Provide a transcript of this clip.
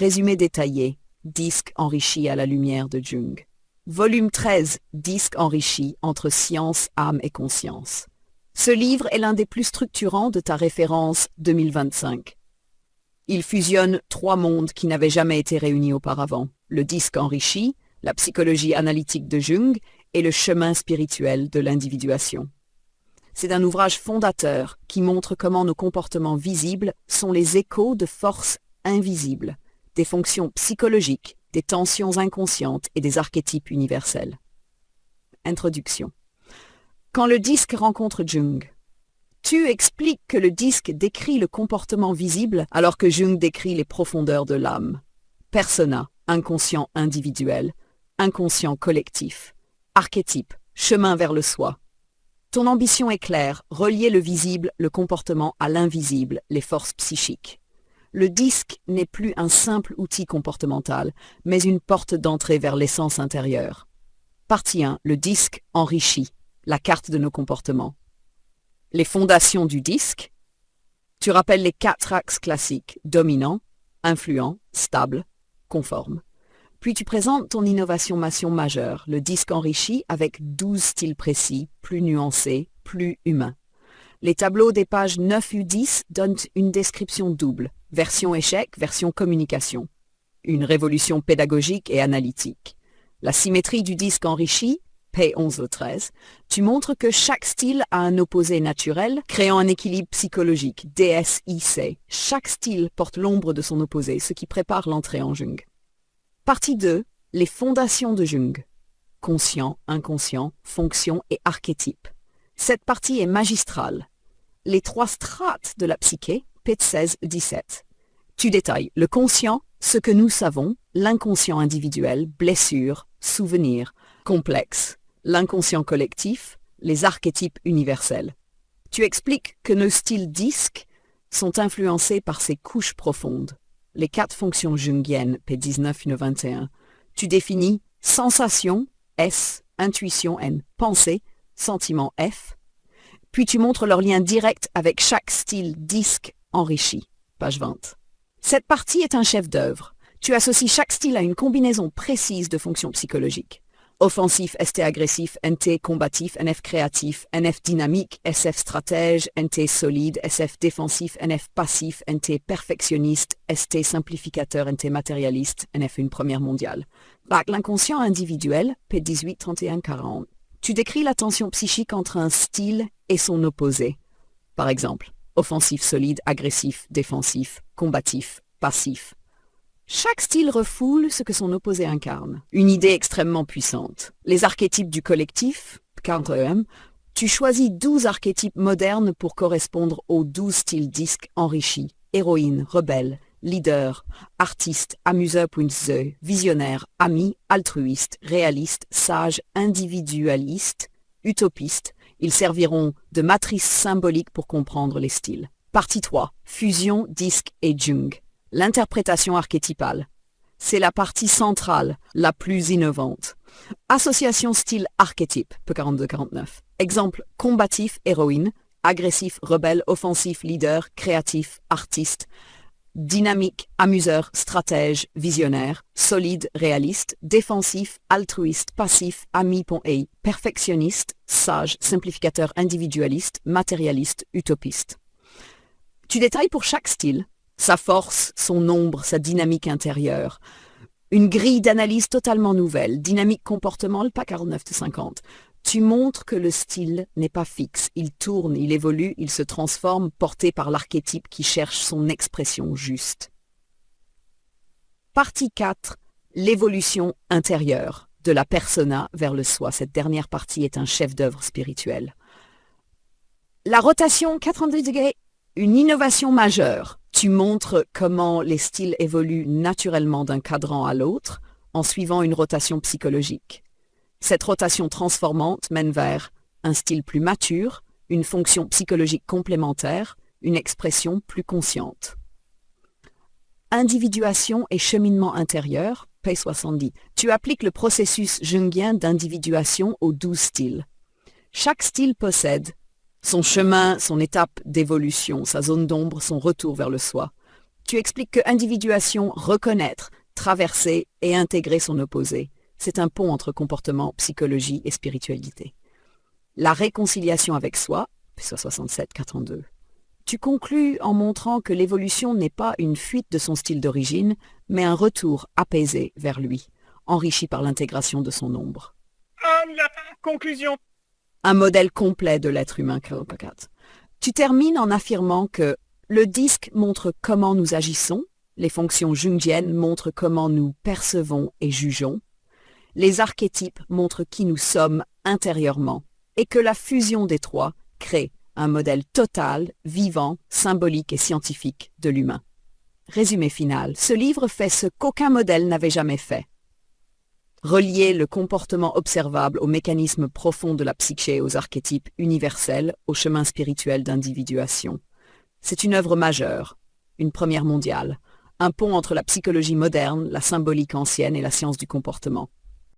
Résumé détaillé. Disque enrichi à la lumière de Jung. Volume 13. Disque enrichi entre science, âme et conscience. Ce livre est l'un des plus structurants de ta référence 2025. Il fusionne 3 mondes qui n'avaient jamais été réunis auparavant. Le disque enrichi, la psychologie analytique de Jung et le chemin spirituel de l'individuation. C'est un ouvrage fondateur qui montre comment nos comportements visibles sont les échos de forces invisibles, des fonctions psychologiques, des tensions inconscientes et des archétypes universels. Introduction. Quand le disque rencontre Jung, tu expliques que le disque décrit le comportement visible alors que Jung décrit les profondeurs de l'âme. Persona, inconscient individuel, inconscient collectif, archétype, chemin vers le soi. Ton ambition est claire, relier le visible, le comportement à l'invisible, les forces psychiques. Le disque n'est plus un simple outil comportemental, mais une porte d'entrée vers l'essence intérieure. Partie 1. Le disque enrichi, la carte de nos comportements. Les fondations du disque. Tu rappelles les 4 axes classiques, dominant, influent, stable, conforme. Puis tu présentes ton innovation majeure, le disque enrichi avec 12 styles précis, plus nuancés, plus humains. Les tableaux des pages 9 et 10 donnent une description double, version échec, version communication. Une révolution pédagogique et analytique. La symétrie du disque enrichi, P11 au 13, tu montres que chaque style a un opposé naturel, créant un équilibre psychologique, DSIC. Chaque style porte l'ombre de son opposé, ce qui prépare l'entrée en Jung. Partie 2. Les fondations de Jung. Conscient, inconscient, fonction et archétype. Cette partie est magistrale. Les 3 strates de la psyché, P16-17. Tu détailles le conscient, ce que nous savons, l'inconscient individuel, blessure, souvenir, complexe, l'inconscient collectif, les archétypes universels. Tu expliques que nos styles disques sont influencés par ces couches profondes. Les 4 fonctions jungiennes, P19-21. Tu définis sensation, S, intuition, N, pensée, sentiment, F. Puis tu montres leur lien direct avec chaque style disque enrichi, page 20. Cette partie est un chef-d'œuvre. Tu associes chaque style à une combinaison précise de fonctions psychologiques. Offensif, ST agressif, NT combatif, NF créatif, NF dynamique, SF stratège, NT solide, SF défensif, NF passif, NT perfectionniste, ST simplificateur, NT matérialiste, NF une première mondiale. L'inconscient individuel, P18, 31, 40. Tu décris la tension psychique entre un style et son opposé. Par exemple, offensif solide, agressif, défensif, combatif, passif. Chaque style refoule ce que son opposé incarne. Une idée extrêmement puissante. Les archétypes du collectif, 40 tu choisis 12 archétypes modernes pour correspondre aux 12 styles disques enrichis. Héroïne, rebelle, leader, artiste, amuseur, visionnaire, ami, altruiste, réaliste, sage, individualiste, utopiste. Ils serviront de matrice symbolique pour comprendre les styles. Partie 3. Fusion, disque et Jung. L'interprétation archétypale. C'est la partie centrale, la plus innovante. Association style archétype, P42-49. Exemple, combatif, héroïne, agressif, rebelle, offensif, leader, créatif, artiste, dynamique, amuseur, stratège, visionnaire, solide, réaliste, défensif, altruiste, passif, ami, perfectionniste, sage, simplificateur, individualiste, matérialiste, utopiste. Tu détailles pour chaque style sa force, son ombre, sa dynamique intérieure. Une grille d'analyse totalement nouvelle, dynamique comportement, le pas 49-50. Tu montres que le style n'est pas fixe, il tourne, il évolue, il se transforme, porté par l'archétype qui cherche son expression juste. Partie 4. L'évolution intérieure, de la persona vers le soi. Cette dernière partie est un chef-d'œuvre spirituel. La rotation 90 degrés, une innovation majeure. Tu montres comment les styles évoluent naturellement d'un cadran à l'autre en suivant une rotation psychologique. Cette rotation transformante mène vers un style plus mature, une fonction psychologique complémentaire, une expression plus consciente. Individuation et cheminement intérieur, P70. Tu appliques le processus jungien d'individuation aux 12 styles. Chaque style possède son chemin, son étape d'évolution, sa zone d'ombre, son retour vers le soi. Tu expliques que individuation, reconnaître, traverser et intégrer son opposé, c'est un pont entre comportement, psychologie et spiritualité. La réconciliation avec soi, PSO 67-42. Tu conclus en montrant que l'évolution n'est pas une fuite de son style d'origine, mais un retour apaisé vers lui, enrichi par l'intégration de son ombre. La conclusion. Un modèle complet de l'être humain. Tu termines en affirmant que le disque montre comment nous agissons, les fonctions jungiennes montrent comment nous percevons et jugeons, les archétypes montrent qui nous sommes intérieurement, et que la fusion des trois crée un modèle total, vivant, symbolique et scientifique de l'humain. Résumé final, ce livre fait ce qu'aucun modèle n'avait jamais fait. Relier le comportement observable aux mécanismes profonds de la psyché et aux archétypes universels au chemin spirituel d'individuation. C'est une œuvre majeure, une première mondiale, un pont entre la psychologie moderne, la symbolique ancienne et la science du comportement.